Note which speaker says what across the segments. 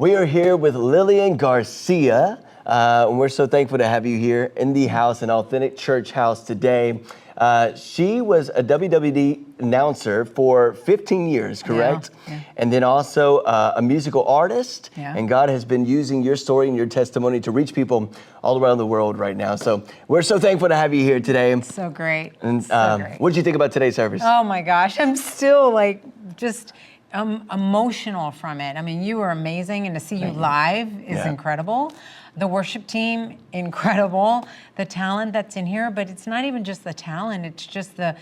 Speaker 1: We are here with Lilian Garcia. And we're so thankful to have you here in the house, an authentic church house today. She was a WWE announcer for 15 years, correct?
Speaker 2: Yeah.
Speaker 1: And then also a musical artist.
Speaker 2: Yeah.
Speaker 1: And God has been using your story and your testimony to reach people all around the world right now. So we're so thankful to have you here today.
Speaker 2: So great.
Speaker 1: And
Speaker 2: So great.
Speaker 1: what did you think about today's service?
Speaker 2: Oh my gosh, I'm still just emotional from it. I mean, you were amazing, and to see you live is incredible. The worship team, incredible. The talent that's in here, but it's not even just the talent, it's just the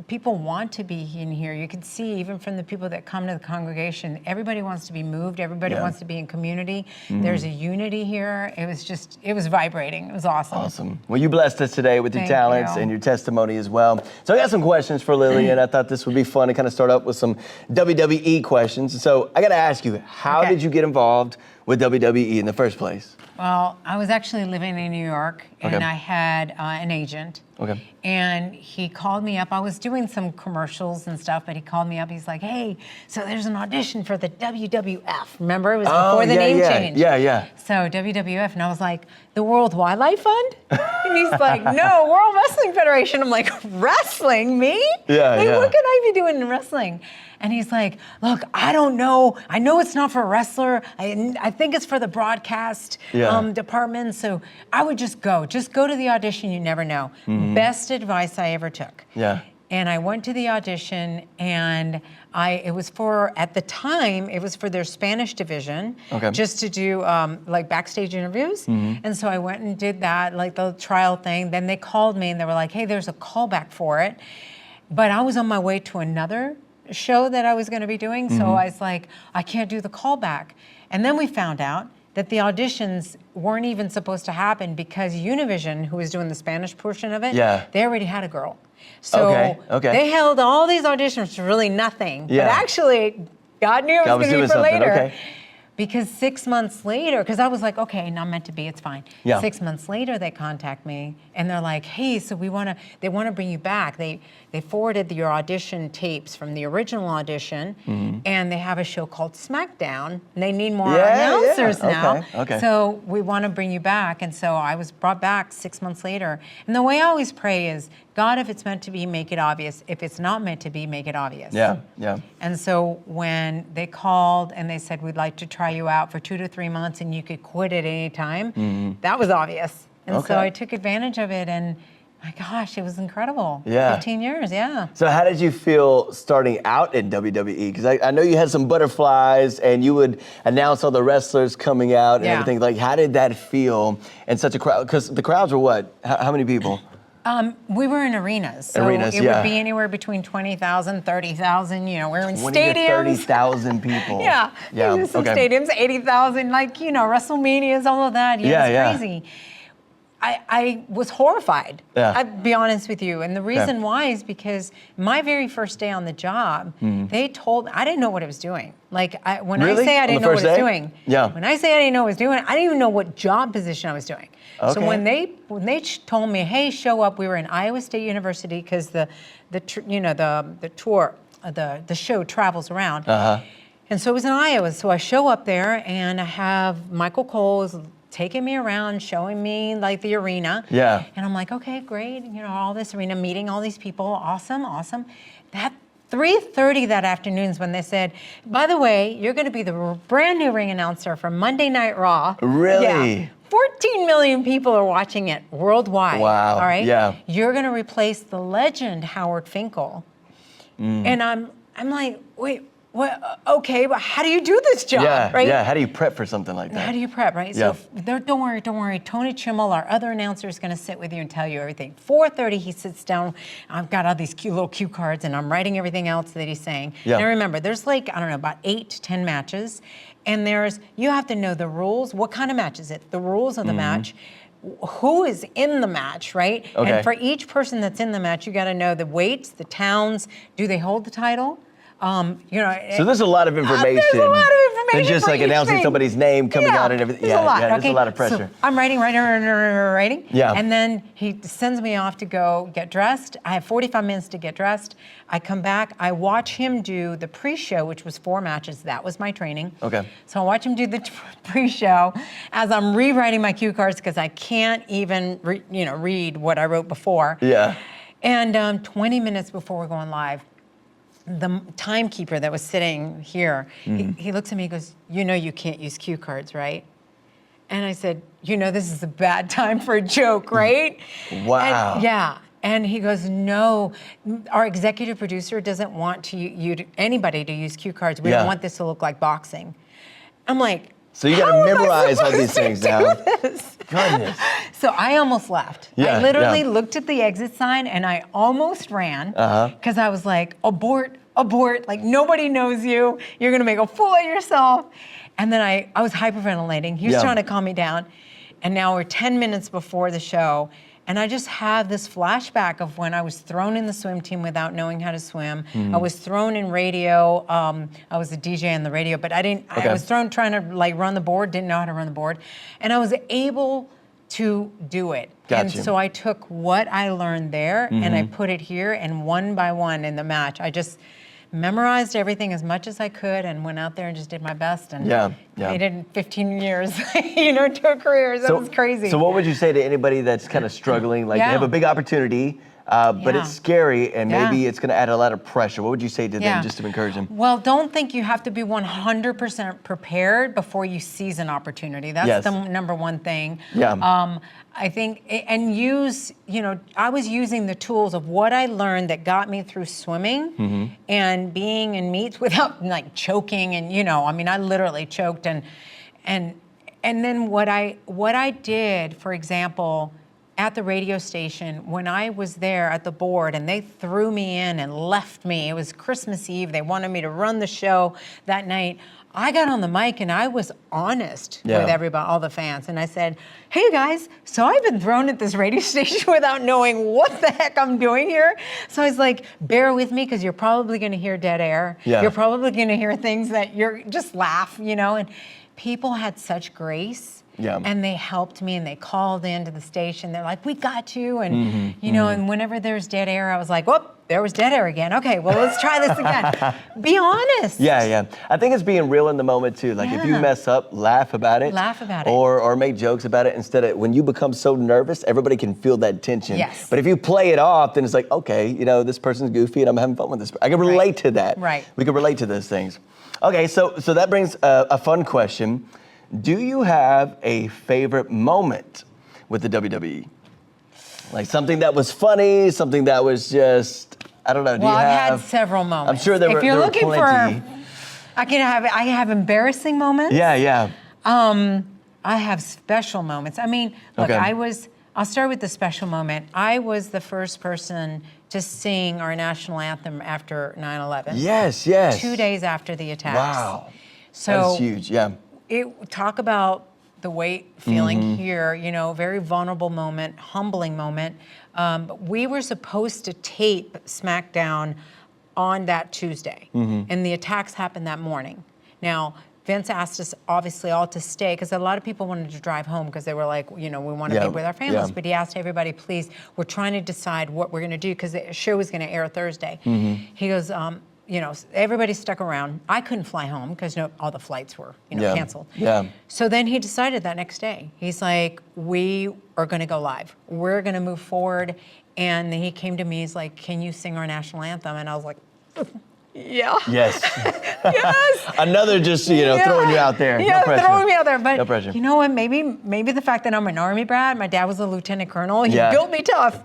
Speaker 2: people want to be in here. You can see even from the people that come to the congregation, everybody wants to be moved, everybody wants to be in community. There's a unity here. It was vibrating. It was awesome.
Speaker 1: Awesome. Well, you blessed us today with your
Speaker 2: Thank
Speaker 1: talents
Speaker 2: you.
Speaker 1: and your testimony as well. So I got some questions for Lilian. I thought this would be fun to kind of start up with some WWE questions. So I got to ask you, how did you get involved with WWE in the first place?
Speaker 2: Well, I was actually living in New York, and I had an agent.
Speaker 1: Okay.
Speaker 2: And he called me up. I was doing some commercials and stuff, but he called me up. He's like, "Hey, so there's an audition for the WWF." Remember, it was before the name change.
Speaker 1: Yeah.
Speaker 2: So WWF, and I was like, "The World Wildlife Fund?" And he's like, "No, World Wrestling Federation." I'm like, "Wrestling? Me?
Speaker 1: Yeah.
Speaker 2: What could I be doing in wrestling?" And he's like, "Look, I don't know. I know it's not for a wrestler. I think it's for the broadcast department. So I would just go to the audition. You never know." Best advice I ever took.
Speaker 1: Yeah.
Speaker 2: And I went to the audition, and it was for their Spanish division, just to do like backstage interviews. And so I went and did that, like the trial thing. Then they called me and they were like, "Hey, there's a callback for it." But I was on my way to another show that I was going to be doing. So I was like, I can't do the callback. And then we found out that the auditions weren't even supposed to happen because Univision, who was doing the Spanish portion of it, they already had a girl. So they held all these auditions for really nothing. But actually, God knew it was going to be for later. Because 6 months later, because I was like, okay, not meant to be, it's fine. 6 months later, they contact me and they're like, "Hey, so they want to bring you back. They forwarded your audition tapes from the original audition, and they have a show called SmackDown, and they need more announcers now. So we want to bring you back." And so I was brought back 6 months later. And the way I always pray is, God, if it's meant to be, make it obvious. If it's not meant to be, make it obvious. And so when they called and they said, "We'd like to try you out for 2 to 3 months and you could quit at any time," that was obvious. And so I took advantage of it, and my gosh, it was incredible. 15 years,
Speaker 1: So how did you feel starting out in WWE? Because I know you had some butterflies and you would announce all the wrestlers coming out and everything. Like, how did that feel in such a crowd? Because the crowds were what? How many people?
Speaker 2: We were in arenas, so it would be anywhere between 20,000, 30,000. You know, we're in
Speaker 1: 20
Speaker 2: stadiums.
Speaker 1: to 30,000 people.
Speaker 2: Some stadiums, 80,000. Like, you know, WrestleManias, all of that. It's crazy. I was horrified. I'll be honest with you, and the reason why is because my very first day on the job, they told I didn't know what I was doing. Like when I say I didn't know what I was doing, when I say I didn't know what I was doing, I didn't even know what job position I was doing. So when they told me, "Hey, show up," we were in Iowa State University because the tour, the show travels around, and so it was in Iowa. So I show up there, and I have Michael Cole is taking me around, showing me like the arena. And I'm like, okay, great. You know, all this arena, meeting all these people. Awesome. That 3:30 that afternoon is when they said, "By the way, you're going to be the brand new ring announcer for Monday Night Raw."
Speaker 1: Really?
Speaker 2: 14 million people are watching it worldwide.
Speaker 1: Wow.
Speaker 2: All right. You're going to replace the legend Howard Finkel. And I'm like, wait. What? Okay, but how do you do this job, right?
Speaker 1: How do you prep for something like that?
Speaker 2: How do you prep, right? So don't worry. Tony Chimmel, our other announcer, is going to sit with you and tell you everything. 4:30, he sits down. I've got all these cute little cue cards, and I'm writing everything else that he's saying. Now remember, there's like, I don't know, about 8 to 10 matches, and you have to know the rules. What kind of match is it? The rules of the match. Who is in the match, right? And for each person that's in the match, you got to know the weights, the towns. Do they hold the title?
Speaker 1: So there's a lot of information.
Speaker 2: There's a lot of information.
Speaker 1: than just like announcing somebody's name coming out and everything.
Speaker 2: It's a lot.
Speaker 1: It's a lot of pressure.
Speaker 2: So I'm writing.
Speaker 1: Yeah.
Speaker 2: And then he sends me off to go get dressed. I have 45 minutes to get dressed. I come back. I watch him do the pre-show, which was 4 matches. That was my training.
Speaker 1: Okay.
Speaker 2: So I watch him do the pre-show as I'm rewriting my cue cards because I can't even read what I wrote before.
Speaker 1: Yeah.
Speaker 2: And 20 minutes before we're going live, the timekeeper that was sitting here, he looks at me and goes, you can't use cue cards, right? And I said, this is a bad time for a joke, right?
Speaker 1: Wow.
Speaker 2: And, yeah. And he goes, no, our executive producer doesn't want anybody to use cue cards. We don't want this to look like boxing. I'm like,
Speaker 1: so you got to memorize all these things now. Goodness.
Speaker 2: So I almost left.
Speaker 1: Yeah,
Speaker 2: I literally looked at the exit sign and I almost ran because I was like, abort, like nobody knows you. You're going to make a fool of yourself. And then I was hyperventilating. He was trying to calm me down. And now we're 10 minutes before the show. And I just have this flashback of when I was thrown in the swim team without knowing how to swim. I was thrown in radio. I was a DJ on the radio, but I was thrown trying to run the board, didn't know how to run the board. And I was able to do it.
Speaker 1: Gotcha.
Speaker 2: And so I took what I learned there and I put it here, and one by one in the match, I just memorized everything as much as I could and went out there and just did my best and made it in 15 years, to a career. That was crazy.
Speaker 1: So what would you say to anybody that's kind of struggling? Like they have a big opportunity, but it's scary and maybe it's going to add a lot of pressure. What would you say to them just to encourage them?
Speaker 2: Well, don't think you have to be 100% prepared before you seize an opportunity. That's the number one thing.
Speaker 1: Yeah.
Speaker 2: I think, and use, I was using the tools of what I learned that got me through swimming and being in meets without choking and, I literally choked and then what I did, for example, at the radio station, when I was there at the board and they threw me in and left me, it was Christmas Eve, they wanted me to run the show that night. I got on the mic and I was honest with everybody, all the fans. And I said, hey guys, so I've been thrown at this radio station without knowing what the heck I'm doing here. So I was like, bear with me because you're probably going to hear dead air.
Speaker 1: Yeah.
Speaker 2: You're probably going to hear things that you're just laugh, and people had such grace.
Speaker 1: Yeah.
Speaker 2: And they helped me and they called into the station. They're like, we got you. And, and whenever there's dead air, I was like, whoop, there was dead air again. Okay, well, let's try this again. Be honest.
Speaker 1: Yeah. I think it's being real in the moment too. Like if you mess up, laugh about it.
Speaker 2: Laugh about it.
Speaker 1: Or make jokes about it instead of, when you become so nervous, everybody can feel that tension.
Speaker 2: Yes.
Speaker 1: But if you play it off, then it's like, okay, this person's goofy and I'm having fun with this. I can relate to that.
Speaker 2: Right.
Speaker 1: We can relate to those things. Okay, so that brings a fun question. Do you have a favorite moment with the WWE? Like something that was funny, something that was just, I don't know.
Speaker 2: Well, I've had several moments.
Speaker 1: I'm sure there were plenty.
Speaker 2: If you're looking for, I have embarrassing moments.
Speaker 1: Yeah.
Speaker 2: I have special moments. Look, I'll start with the special moment. I was the first person to sing our national anthem after 9/11.
Speaker 1: Yes.
Speaker 2: 2 days after the attacks.
Speaker 1: Wow.
Speaker 2: So
Speaker 1: that's huge, yeah.
Speaker 2: Talk about the weight feeling here, very vulnerable moment, humbling moment. We were supposed to tape SmackDown on that Tuesday, and the attacks happened that morning. Now, Vince asked us, obviously, all to stay, because a lot of people wanted to drive home because they were like, we want to be with our families. But he asked everybody, please, we're trying to decide what we're going to do, because the show was going to air Thursday. He goes, everybody stuck around. I couldn't fly home because all the flights were, canceled.
Speaker 1: Yeah.
Speaker 2: So then he decided that next day. He's like, we are going to go live. We're going to move forward. And then he came to me. He's like, can you sing our national anthem? And I was like, yeah.
Speaker 1: Yes.
Speaker 2: Yes.
Speaker 1: Another just, throwing you out there.
Speaker 2: Yeah,
Speaker 1: no pressure.
Speaker 2: throwing me out there. But
Speaker 1: no pressure.
Speaker 2: You know what? Maybe the fact that I'm an Army brat, my dad was a lieutenant colonel, he built me tough.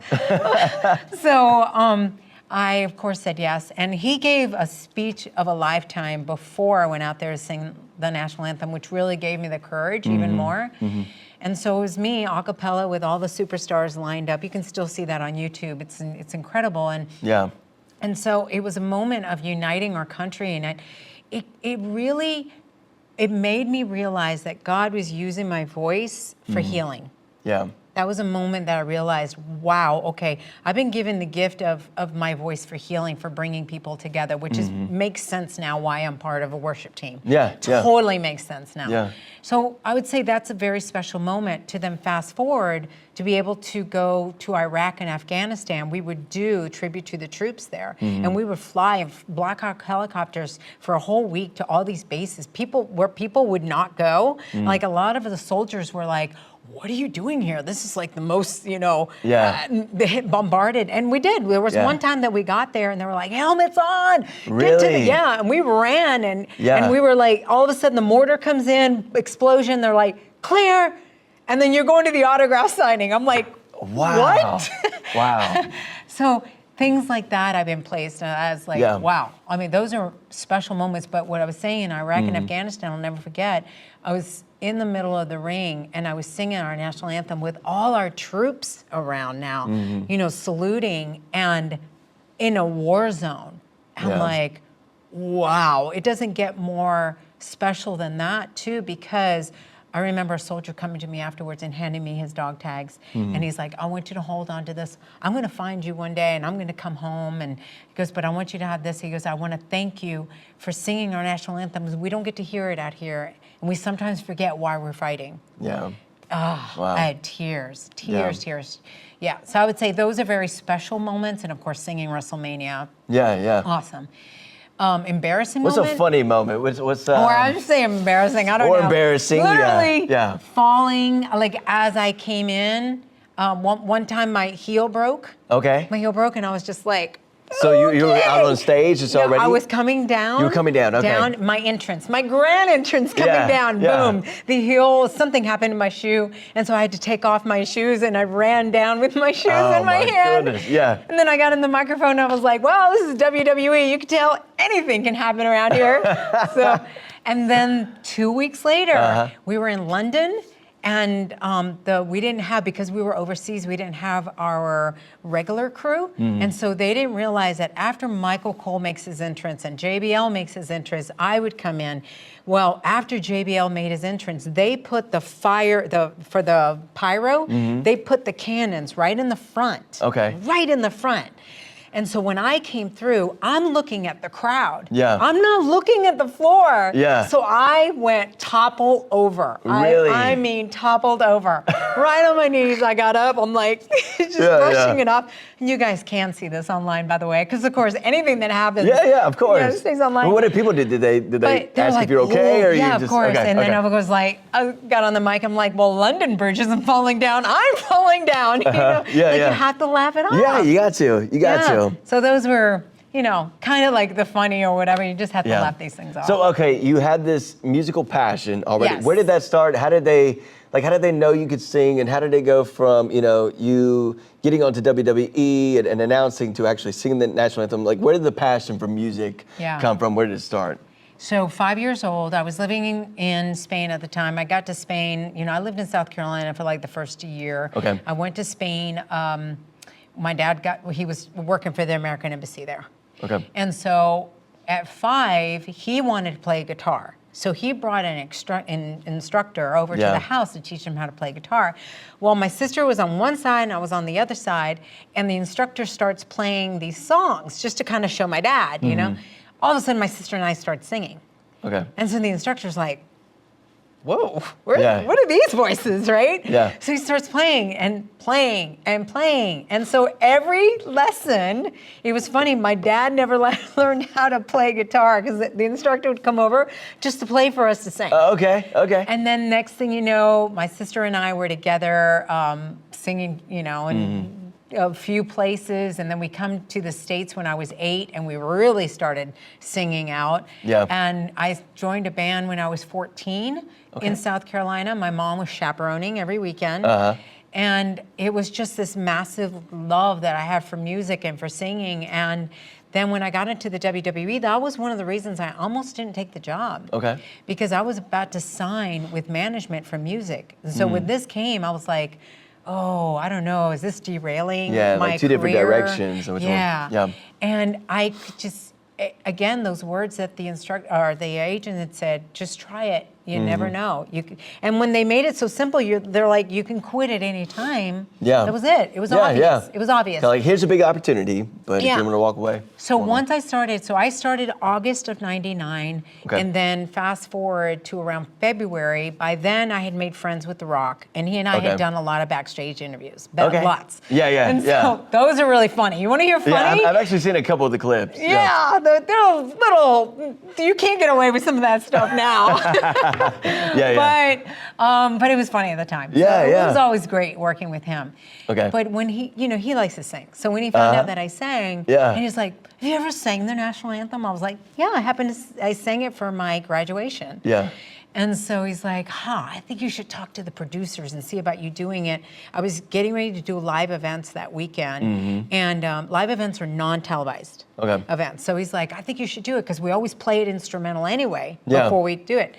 Speaker 2: So I, of course, said yes. And he gave a speech of a lifetime before I went out there to sing the national anthem, which really gave me the courage even more. And so it was me, a cappella, with all the superstars lined up. You can still see that on YouTube. It's incredible. And so it was a moment of uniting our country, and it made me realize that God was using my voice for healing.
Speaker 1: Yeah.
Speaker 2: That was a moment that I realized, wow, okay, I've been given the gift of my voice for healing, for bringing people together, which makes sense now why I'm part of a worship team. Totally makes sense now. So I would say that's a very special moment. To then fast forward, to be able to go to Iraq and Afghanistan, we would do tribute to the troops there. And we would fly in Black Hawk helicopters for a whole week to all these bases, where people would not go. Like a lot of the soldiers were like, what are you doing here? This is like the most, they hit bombarded. And we did. There was one time that we got there and they were like, helmets on.
Speaker 1: Really?
Speaker 2: And we ran and we were like, all of a sudden the mortar comes in, explosion. They're like, clear. And then you're going to the autograph signing. I'm like, what?
Speaker 1: Wow.
Speaker 2: So things like that I've been placed as like, wow. I mean, those are special moments. But what I was saying in Iraq and Afghanistan, I'll never forget, I was in the middle of the ring and I was singing our national anthem with all our troops around now, saluting and in a war zone. I'm like, wow, it doesn't get more special than that too, because I remember a soldier coming to me afterwards and handing me his dog tags. And he's like, I want you to hold on to this. I'm going to find you one day and I'm going to come home. And he goes, but I want you to have this. He goes, I want to thank you for singing our national anthem. We don't get to hear it out here. And we sometimes forget why we're fighting.
Speaker 1: Wow.
Speaker 2: I had tears. Yeah, so I would say those are very special moments. And of course, singing WrestleMania. Awesome. Embarrassing
Speaker 1: What's
Speaker 2: moment?
Speaker 1: a funny moment? What's
Speaker 2: or I would just say embarrassing. I don't know.
Speaker 1: Or embarrassing.
Speaker 2: Literally falling, like as I came in. One time my heel broke.
Speaker 1: Okay.
Speaker 2: My heel broke and I was just like,
Speaker 1: so you were out on stage just already?
Speaker 2: I was coming down.
Speaker 1: You were coming down, okay.
Speaker 2: Down my entrance, my grand entrance coming down, boom. The heel, something happened to my shoe, and so I had to take off my shoes, and I ran down with my shoes in my hand.
Speaker 1: Goodness. Yeah.
Speaker 2: And then I got in the microphone, and I was like, well, this is WWE. You can tell anything can happen around here. And then 2 weeks later, we were in London, and we didn't have, because we were overseas, we didn't have our regular crew. And so they didn't realize that after Michael Cole makes his entrance and JBL makes his entrance, I would come in. Well, after JBL made his entrance, they put the fire, for the pyro, they put the cannons right in the front.
Speaker 1: Okay.
Speaker 2: Right in the front. And so when I came through, I'm looking at the crowd. I'm not looking at the floor. So I went toppled over.
Speaker 1: Really?
Speaker 2: I mean, toppled over. Right on my knees, I got up. I'm like, just brushing it off. And you guys can see this online, by the way, because of course, anything that happens,
Speaker 1: of course,
Speaker 2: stays online.
Speaker 1: Well, what did people do? Did they ask
Speaker 2: like,
Speaker 1: if you're okay, or you just?
Speaker 2: Of course. And then I was like, I got on the mic. I'm like, well, London Bridge isn't falling down. I'm falling down. You know? You have to laugh it off.
Speaker 1: Yeah, you got to. You got to.
Speaker 2: So those were, kind of like the funny or whatever. You just have to laugh these things off.
Speaker 1: So, okay, you had this musical passion already.
Speaker 2: Yes.
Speaker 1: Where did that start? How did they know you could sing, and how did they go from, you getting onto WWE and announcing to actually singing the national anthem? Like, where did the passion for music come from? Where did it start?
Speaker 2: So 5 years old, I was living in Spain at the time. I got to Spain, I lived in South Carolina for like the first year.
Speaker 1: Okay.
Speaker 2: I went to Spain. My dad he was working for the American Embassy there.
Speaker 1: Okay.
Speaker 2: And so at 5, he wanted to play guitar. So he brought an instructor over to the house to teach him how to play guitar. Well, my sister was on one side and I was on the other side, and the instructor starts playing these songs just to kind of show my dad, All of a sudden, my sister and I start singing. Okay. And so the instructor's like, whoa, what are these voices, right?
Speaker 1: Yeah.
Speaker 2: So he starts playing and playing and playing. And so every lesson, it was funny, my dad never learned how to play guitar because the instructor would come over just to play for us to sing.
Speaker 1: Okay.
Speaker 2: And then next thing you know, my sister and I were together singing, and a few places, and then we come to the States when I was 8, and we really started singing out.
Speaker 1: Yeah.
Speaker 2: And I joined a band when I was 14 in South Carolina. My mom was chaperoning every weekend. And it was just this massive love that I had for music and for singing. And then when I got into the WWE, that was one of the reasons I almost didn't take the job. Okay. Because I was about to sign with management for music. So when this came, I was like, oh, I don't know, is this derailing my career? Yeah,
Speaker 1: like two different directions.
Speaker 2: Yeah. And I could just, again, those words that the agent had said, just try it. You never know. And when they made it so simple, they're like, you can quit at any time.
Speaker 1: Yeah.
Speaker 2: That was it. It was obvious.
Speaker 1: Yeah.
Speaker 2: It was obvious.
Speaker 1: So like, here's a big opportunity, but if you want to walk away.
Speaker 2: So once I started August of '99, and then fast forward to around February. By then, I had made friends with The Rock, and he and I had done a lot of backstage interviews. Lots.
Speaker 1: Yeah.
Speaker 2: And so those are really funny. You want to hear funny?
Speaker 1: Yeah, I've actually seen a couple of the clips.
Speaker 2: Yeah, they're little. You can't get away with some of that stuff now. But it was funny at the time. It was always great working with him.
Speaker 1: Okay.
Speaker 2: But when he likes to sing. So when he found out that I sang, and he's like, have you ever sang the national anthem? I was like, yeah, I sang it for my graduation.
Speaker 1: Yeah.
Speaker 2: And so he's like, I think you should talk to the producers and see about you doing it. I was getting ready to do live events that weekend, and live events are non-televised events. So he's like, I think you should do it, because we always play it instrumental anyway before we do it.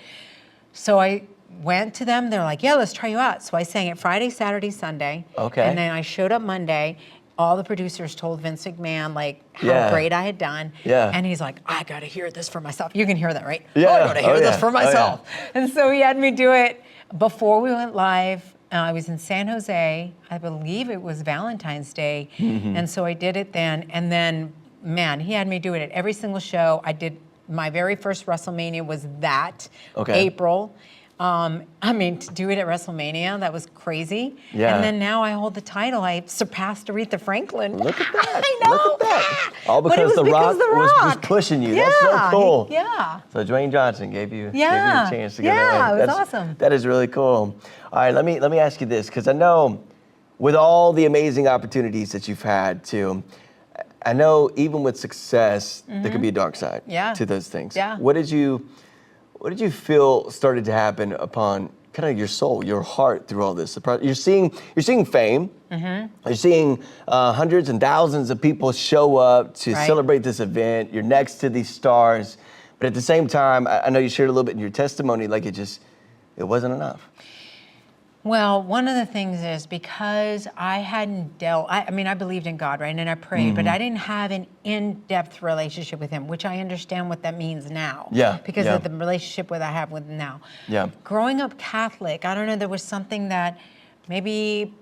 Speaker 2: So I went to them. They're like, yeah, let's try you out. So I sang it Friday, Saturday, Sunday. And then I showed up Monday. All the producers told Vince McMahon like how great I had done. And he's like, I gotta hear this for myself. You can hear that, right? I gotta hear this for myself. And so he had me do it before we went live. I was in San Jose. I believe it was Valentine's Day. And so I did it then. And then, man, he had me do it at every single show. I did my very first WrestleMania was that April. I mean, to do it at WrestleMania, that was crazy. And then now I hold the title. I surpassed Aretha Franklin.
Speaker 1: Look at that.
Speaker 2: I know.
Speaker 1: Look at that. All because The Rock was pushing you. That's so cool. So Dwayne Johnson gave you a chance to get that.
Speaker 2: It was awesome.
Speaker 1: That is really cool. All right, let me ask you this, because I know with all the amazing opportunities that you've had too, I know even with success, there could be a dark side to those things. What did you feel started to happen upon kind of your soul, your heart through all this? You're seeing fame. You're seeing hundreds and thousands of people show up to celebrate this event. You're next to these stars, but at the same time, I know you shared a little bit in your testimony, like it wasn't enough.
Speaker 2: Well, one of the things is because I hadn't I mean, I believed in God, right? And I prayed, but I didn't have an in-depth relationship with him, which I understand what that means now. Because of the relationship that I have with him now. Growing up Catholic, I don't know, there was something that maybe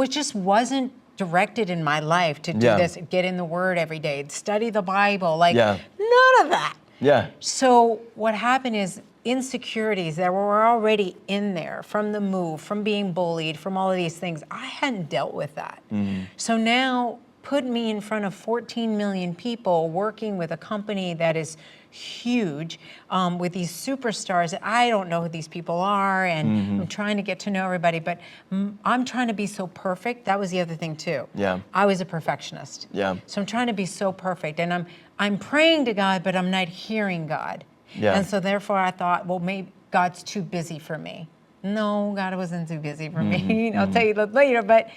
Speaker 2: just wasn't directed in my life to do this, get in the Word every day, study the Bible, like none of that. So what happened is, insecurities that were already in there from the move, from being bullied, from all of these things, I hadn't dealt with that. So now put me in front of 14 million people working with a company that is huge, with these superstars that I don't know who these people are, and I'm trying to get to know everybody, but I'm trying to be so perfect. That was the other thing too. I was a perfectionist. So I'm trying to be so perfect, and I'm praying to God, but I'm not hearing God. And so therefore I thought, well, maybe God's too busy for me. No, God wasn't too busy for me. I'll tell you that later. But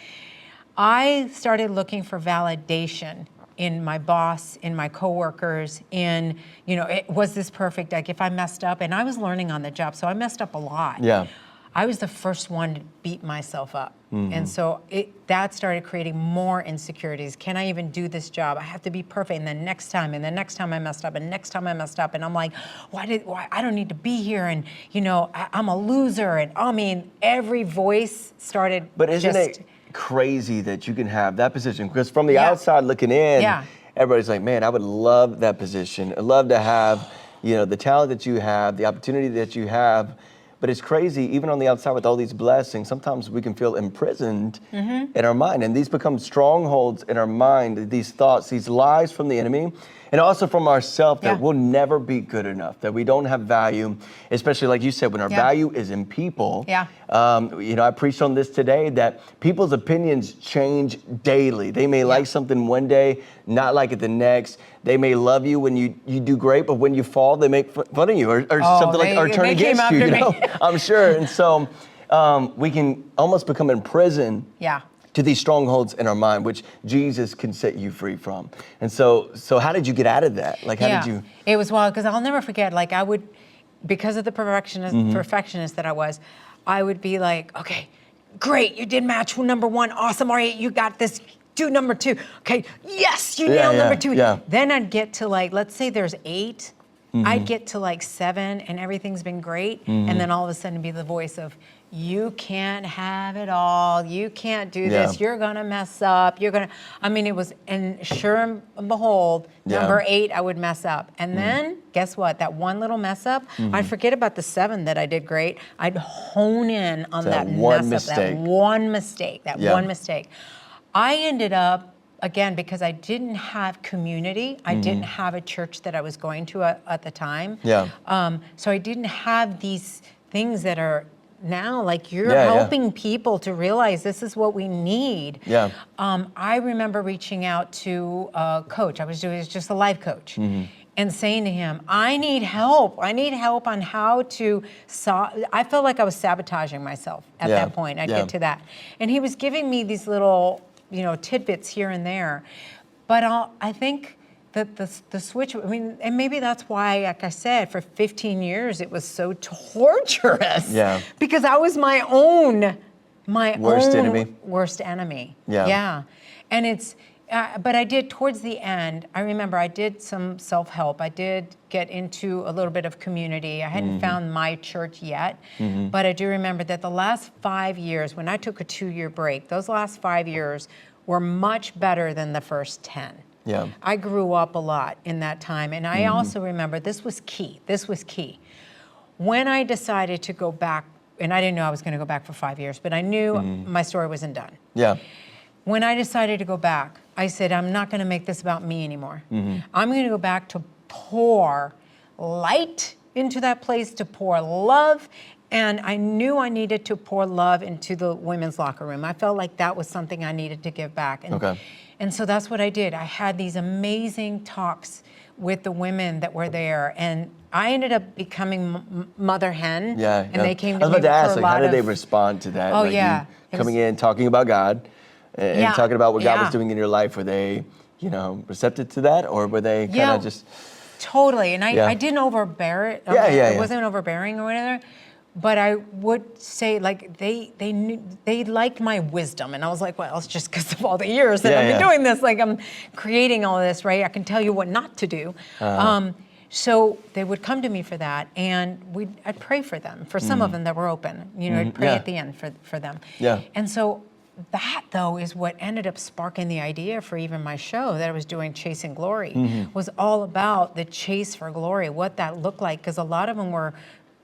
Speaker 2: I started looking for validation in my boss, in my coworkers, in, was this perfect? Like if I messed up, and I was learning on the job, so I messed up a lot. I was the first one to beat myself up. And so that started creating more insecurities. Can I even do this job? I have to be perfect. And then next time I messed up, and next time I messed up. And I'm like, why I don't need to be here. And, I'm a loser. And I mean, every voice started.
Speaker 1: But isn't it crazy that you can have that position? Because from the outside looking in, everybody's like, man, I would love that position. I'd love to have, the talent that you have, the opportunity that you have. But it's crazy, even on the outside with all these blessings, sometimes we can feel imprisoned in our mind. And these become strongholds in our mind, these thoughts, these lies from the enemy, and also from ourselves that we'll never be good enough, that we don't have value, especially like you said, when our value is in people. I preached on this today, that people's opinions change daily. They may like something one day, not like it the next. They may love you when you do great, but when you fall, they make fun of you or something or turn against you. I'm sure. And so we can almost become imprisoned to these strongholds in our mind, which Jesus can set you free from. And so how did you get out of that? Like, how did you?
Speaker 2: It was wild, because I'll never forget, like I would, because of the perfectionist that I was, I would be like, okay, great, you did match number one, awesome, all right, you got this. Do number two. Okay, yes, you nailed number two. Then I'd get to, like, let's say there's 8, I'd get to like 7 and everything's been great. And then all of a sudden be the voice of, you can't have it all. You can't do this. You're going to mess up. I mean, it was, and sure and behold, number 8, I would mess up. And then guess what? That one little mess up, I'd forget about the 7 that I did great. I'd hone in on that
Speaker 1: one
Speaker 2: mess up,
Speaker 1: mistake.
Speaker 2: that one mistake. I ended up, again, because I didn't have community, I didn't have a church that I was going to at the time. So I didn't have these things that are now, like you're helping people to realize this is what we need. I remember reaching out to a coach. I was just a life coach. And saying to him, I need help. I need help on how to I felt like I was sabotaging myself at that point. I'd get to that. And he was giving me these little, tidbits here and there. But I think that the switch, I mean, and maybe that's why, like I said, for 15 years, it was so torturous. Because I was my own worst enemy. And it's, but I did, towards the end, I remember I did some self-help. I did get into a little bit of community. I hadn't found my church yet, but I do remember that the last 5 years, when I took a 2-year break, those last 5 years were much better than the first 10. I grew up a lot in that time. And I also remember this was key. When I decided to go back, and I didn't know I was going to go back for 5 years, but I knew my story wasn't done. When I decided to go back, I said, I'm not going to make this about me anymore. I'm going to go back to pour light into that place, to pour love. And I knew I needed to pour love into the women's locker room. I felt like that was something I needed to give back. And so that's what I did. I had these amazing talks with the women that were there. And I ended up becoming mother hen. And they came to me for a lot of...
Speaker 1: how did they respond to that? You coming in, talking about God, and talking about what God was doing in your life. Were they, receptive to that? Or were they kind of just...
Speaker 2: Totally. And I didn't overbear it. It wasn't overbearing or whatever. But I would say, like, they knew, they liked my wisdom. And I was like, well, it's just because of all the years that I've been doing this. Like, I'm creating all this, right? I can tell you what not to do. So they would come to me for that. And I'd pray for them. For some of them that were open. I'd pray at the end for them. And so that, though, is what ended up sparking the idea for even my show that I was doing, Chasing Glory, was all about the chase for glory, what that looked like. Because a lot of them were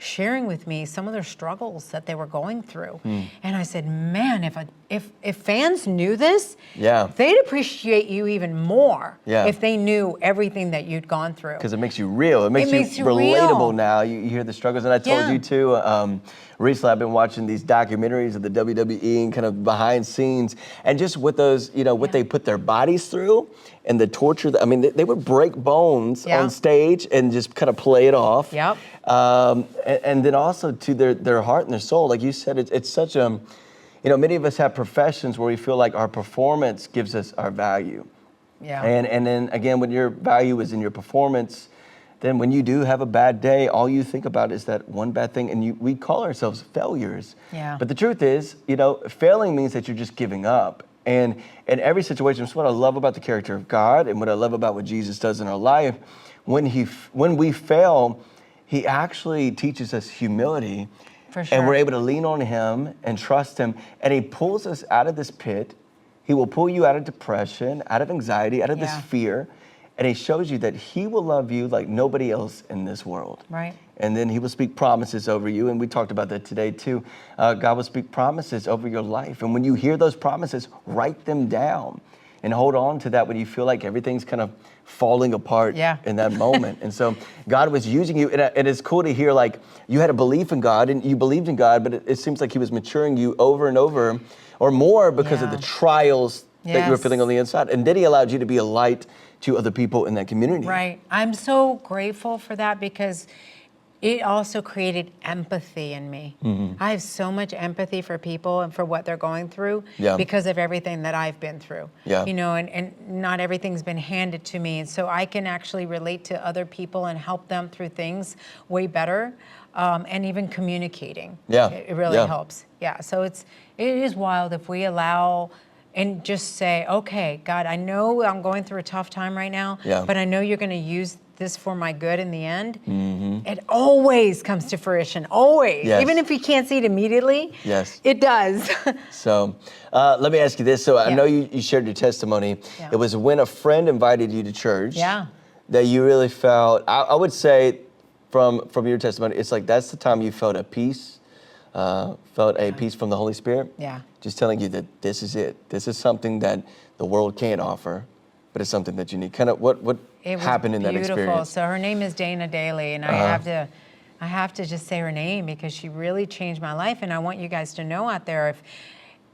Speaker 2: sharing with me some of their struggles that they were going through. And I said, man, if fans knew this, they'd appreciate you even more if they knew everything that you'd gone through.
Speaker 1: Because it makes you real. It makes you relatable now. You hear the struggles. And I told you too, recently I've been watching these documentaries of the WWE and kind of behind scenes, and just what those, what they put their bodies through and the torture. I mean, they would break bones on stage and just kind of play it off. And then also to their heart and their soul. Like you said, it's such a, many of us have professions where we feel like our performance gives us our value. And then again, when your value is in your performance, then when you do have a bad day, all you think about is that one bad thing, and we call ourselves failures. But the truth is, failing means that you're just giving up. And in every situation, that's what I love about the character of God, and what I love about what Jesus does in our life. When we fail, He actually teaches us humility.
Speaker 2: For sure.
Speaker 1: And we're able to lean on Him and trust Him. And He pulls us out of this pit. He will pull you out of depression, out of anxiety, out of this fear. And He shows you that He will love you like nobody else in this world. And then He will speak promises over you. And we talked about that today too. God will speak promises over your life. And when you hear those promises, write them down. And hold on to that when you feel like everything's kind of falling apart in that moment. And so God was using you. And it's cool to hear, like, you had a belief in God and you believed in God, but it seems like He was maturing you over and over or more because of the trials that you were feeling on the inside. And then He allowed you to be a light to other people in that community.
Speaker 2: I'm so grateful for that, because it also created empathy in me. I have so much empathy for people and for what they're going through because of everything that I've been through. And not everything's been handed to me. And so I can actually relate to other people and help them through things way better. And even communicating. It really helps. So it is wild if we allow and just say, okay, God, I know I'm going through a tough time right now, but I know you're going to use this for my good in the end, it always comes to fruition, always.
Speaker 1: Yes.
Speaker 2: Even if you can't see it immediately, it does.
Speaker 1: So let me ask you this. So I know you shared your testimony.
Speaker 2: Yeah.
Speaker 1: It was when a friend invited you to church that you really felt, I would say from your testimony, it's like that's the time you felt a peace, peace from the Holy Spirit.
Speaker 2: Yeah.
Speaker 1: Just telling you that this is it. This is something that the world can't offer, but it's something that you need. Kind of what happened in that experience?
Speaker 2: So her name is Dana Daly, and I have to just say her name because she really changed my life. And I want you guys to know out there,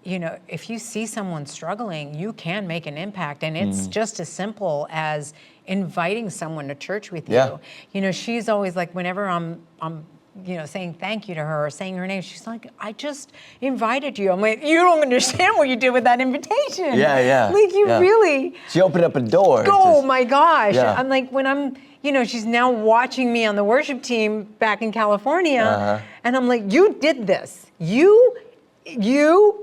Speaker 2: if you see someone struggling, you can make an impact. And it's just as simple as inviting someone to church with you. She's always like, whenever I'm saying thank you to her or saying her name, she's like, I just invited you. I'm like, you don't understand what you did with that invitation.
Speaker 1: Yeah.
Speaker 2: Like really.
Speaker 1: She opened up a door.
Speaker 2: Oh my gosh.
Speaker 1: Yeah.
Speaker 2: I'm like, when I'm, she's now watching me on the worship team back in California. And I'm like, you did this. You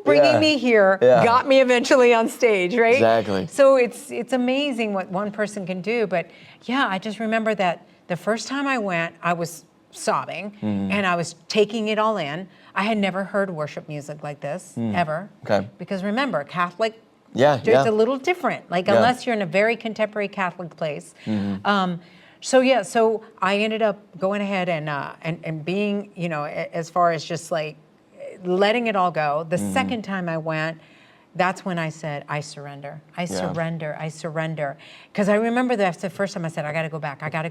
Speaker 2: bringing me here got me eventually on stage, right?
Speaker 1: Exactly.
Speaker 2: So it's amazing what one person can do. But yeah, I just remember that the first time I went, I was sobbing and I was taking it all in. I had never heard worship music like this ever. Okay. Because remember, Catholic, it's a little different. Like unless you're in a very contemporary Catholic place. So I ended up going ahead and being, as far as just like letting it all go. The second time I went, that's when I said, I surrender. I surrender. Because I remember that's the first time I said, I got to go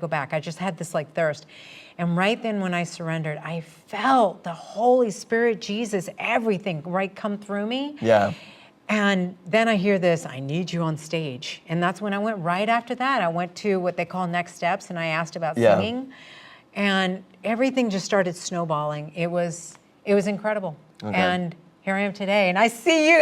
Speaker 2: back. I just had this like thirst. And right then when I surrendered, I felt the Holy Spirit, Jesus, everything come through me. Yeah. And then I hear this, I need you on stage. And that's when I went right after that. I went to what they call Next Steps and I asked about singing. And everything just started snowballing. It was incredible. Okay. And here I am today, and I see you.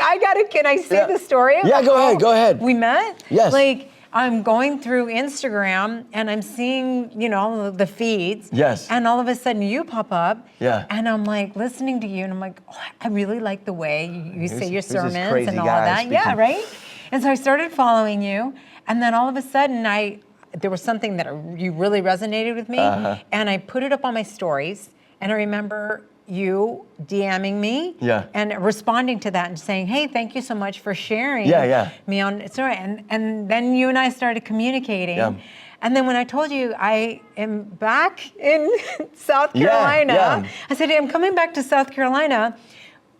Speaker 2: Can I say the story?
Speaker 1: Yeah, go ahead.
Speaker 2: We met?
Speaker 1: Yes.
Speaker 2: Like, I'm going through Instagram, and I'm seeing, all of the feeds. Yes. And all of a sudden, you pop up. Yeah. And I'm like, listening to you, and I'm like, I really like the way you say your sermons and all of that. Yeah, right? And so I started following you, and then all of a sudden, there was something that you really resonated with me, and I put it up on my stories, and I remember you DMing me and responding to that and saying, hey, thank you so much for sharing me on, it's all right. And then you and I started communicating. Yeah. And then when I told you I am back in South Carolina, I said, hey, I'm coming back to South Carolina.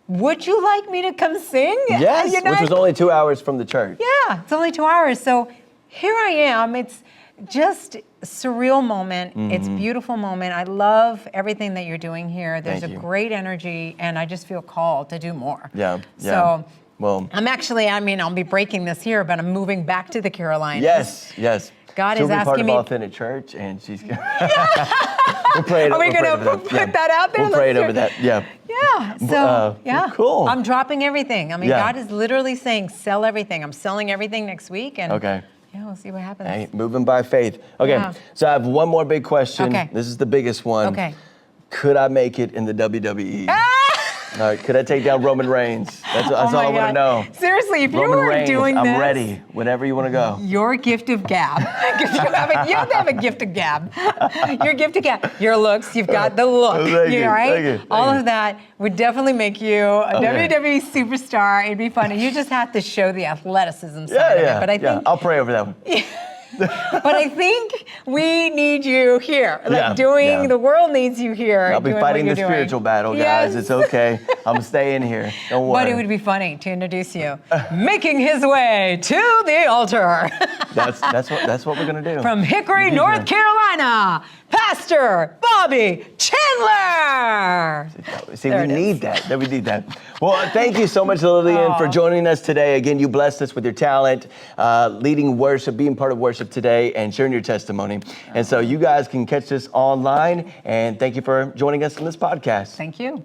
Speaker 2: Would you like me to come sing?
Speaker 1: Yes, which was only 2 hours from the church.
Speaker 2: Yeah, it's only 2 hours. So here I am. It's just a surreal moment. It's a beautiful moment. I love everything that you're doing here. There's a great energy, and I just feel called to do more. Yeah. So, well, I'll be breaking this here, but I'm moving back to the Carolinas.
Speaker 1: Yes.
Speaker 2: God is asking me.
Speaker 1: She'll be part of Authentic Church, and she's going to... We'll pray it.
Speaker 2: Are we going to put that out there?
Speaker 1: We'll pray it over that, yeah.
Speaker 2: Yeah, so,
Speaker 1: cool.
Speaker 2: I'm dropping everything. God is literally saying, sell everything. I'm selling everything next week, and... Okay. Yeah, we'll see what happens.
Speaker 1: Hey, moving by faith. Okay, so I have one more big question. Okay. This is the biggest one. Okay. Could I make it in the WWE? All right, could I take down Roman Reigns? That's all I want to know.
Speaker 2: Seriously, if
Speaker 1: Roman
Speaker 2: you were
Speaker 1: Reigns,
Speaker 2: doing this...
Speaker 1: I'm ready, whenever you want to go.
Speaker 2: Your gift of gab. You have to have a gift of gab. Your gift of gab. Your looks, you've got the look. Thank you. All of that would definitely make you a WWE superstar. It'd be fun. You just have to show the athleticism side of it. But I think
Speaker 1: I'll pray over that one.
Speaker 2: But I think we need you here. The world needs you here.
Speaker 1: I'll be fighting the spiritual battle, guys. It's okay. I'm staying here. Don't worry.
Speaker 2: But it would be funny to introduce you, making his way to the altar.
Speaker 1: That's what we're gonna do.
Speaker 2: From Hickory, North Carolina, Pastor Bobby Chandler.
Speaker 1: See, we need that. We need that. Well, thank you so much, Lilian, for joining us today. Again, you blessed us with your talent, leading worship, being part of worship today, and sharing your testimony. And so you guys can catch this online. And thank you for joining us in this podcast.
Speaker 2: Thank you.